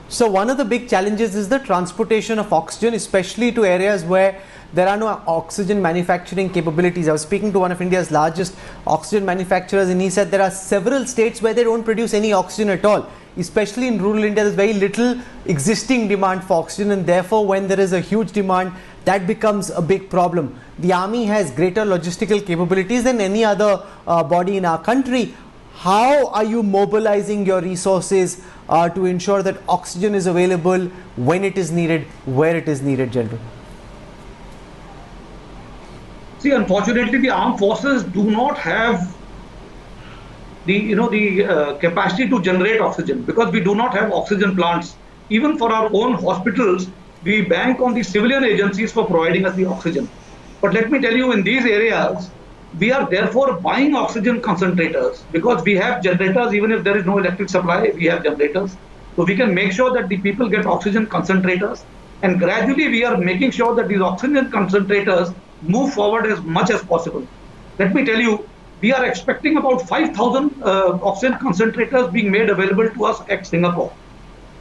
So one of the big challenges is the transportation of oxygen, especially to areas where there are no oxygen manufacturing capabilities. I was speaking to one of India's largest oxygen manufacturers, and he said there are several states where they don't produce any oxygen at all. Especially in rural India, there's very little existing demand for oxygen, and therefore when there is a huge demand, that becomes a big problem. The army has greater logistical capabilities than any other body in our country. How are you mobilizing your resources to ensure that oxygen is available when it is needed, where it is needed, General? See, unfortunately, the armed forces do not have the capacity to generate oxygen, because we do not have oxygen plants. Even for our own hospitals, we bank on the civilian agencies for providing us the oxygen. But let me tell you, in these areas, we are therefore buying oxygen concentrators, because we have generators. Even if there is no electric supply, we have generators. So we can make sure that the people get oxygen concentrators. And gradually we are making sure that these oxygen concentrators move forward as much as possible. Let me tell you, we are expecting about 5,000 oxygen concentrators being made available to us at Singapore.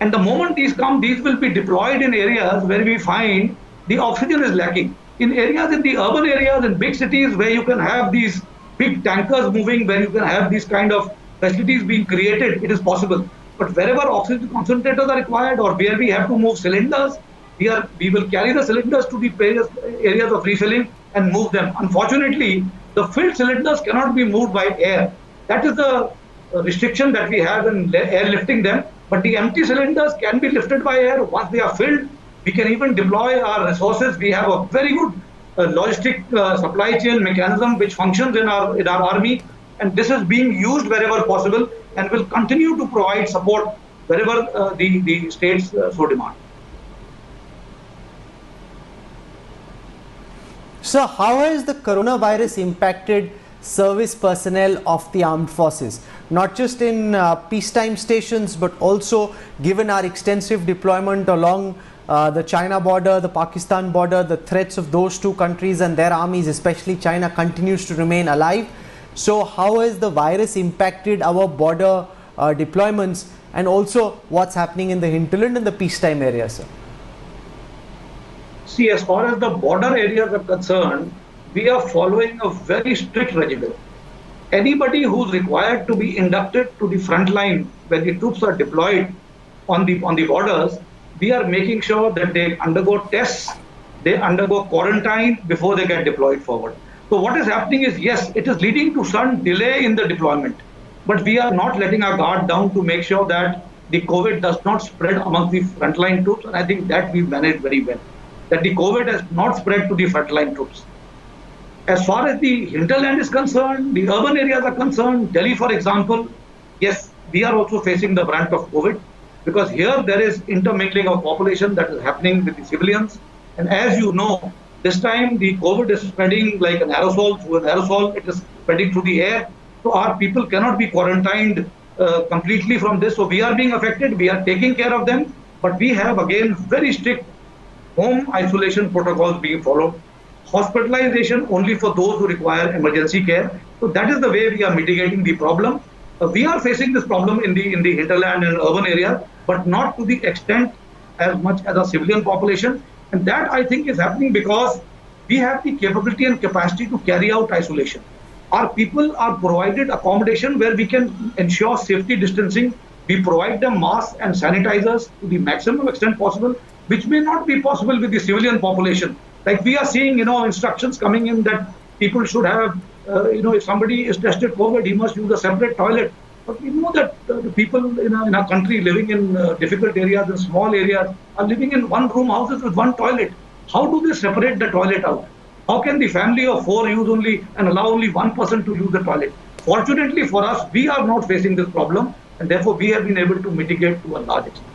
And the moment these come, these will be deployed in areas where we find the oxygen is lacking. In areas, in the urban areas, in big cities where you can have these big tankers moving, where you can have these kind of facilities being created, it is possible. But wherever oxygen concentrators are required, or where we have to move cylinders, we will carry the cylinders to the various areas of refilling and move them. Unfortunately, the filled cylinders cannot be moved by air. That is the restriction that we have in airlifting them. But the empty cylinders can be lifted by air. Once they are filled, we can even deploy our resources. We have a very good logistic supply chain mechanism which functions in our army, and this is being used wherever possible and will continue to provide support wherever the states so demand. So how has the coronavirus impacted service personnel of the armed forces? Not just in peacetime stations, but also given our extensive deployment along the China border, the Pakistan border, the threats of those two countries and their armies, especially China, continues to remain alive. So how has the virus impacted our border deployments, and also what's happening in the hinterland and the peacetime area, sir? See, as far as the border areas are concerned, we are following a very strict regime. Anybody who's required to be inducted to the front line when the troops are deployed on the borders, we are making sure that they undergo tests, they undergo quarantine before they get deployed forward. So what is happening is, yes, it is leading to some delay in the deployment, but we are not letting our guard down to make sure that the COVID does not spread among the frontline troops, and I think that we've managed very well, that the COVID has not spread to the frontline troops. As far as the hinterland is concerned, the urban areas are concerned, Delhi, for example, yes, we are also facing the brunt of COVID, because here there is intermingling of population that is happening with the civilians. And as you know, this time the COVID is spreading like an aerosol. Through an aerosol, it is spreading through the air. So our people cannot be quarantined completely from this. So we are being affected. We are taking care of them. But we have, again, very strict home isolation protocols being followed. Hospitalization only for those who require emergency care. So that is the way we are mitigating the problem. We are facing this problem in the hinterland and urban areas, but not to the extent as much as a civilian population. And that, I think, is happening because we have the capability and capacity to carry out isolation. Our people are provided accommodation where we can ensure safety distancing. We provide them masks and sanitizers to the maximum extent possible, which may not be possible with the civilian population. Like we are seeing, instructions coming in that people should have, if somebody is tested COVID, he must use a separate toilet. But we know that the people in our country living in difficult areas and small areas are living in one-room houses with one toilet. How do they separate the toilet out? How can the family of 4 use only and allow only one person to use the toilet? Fortunately for us, we are not facing this problem, and therefore we have been able to mitigate to a large extent.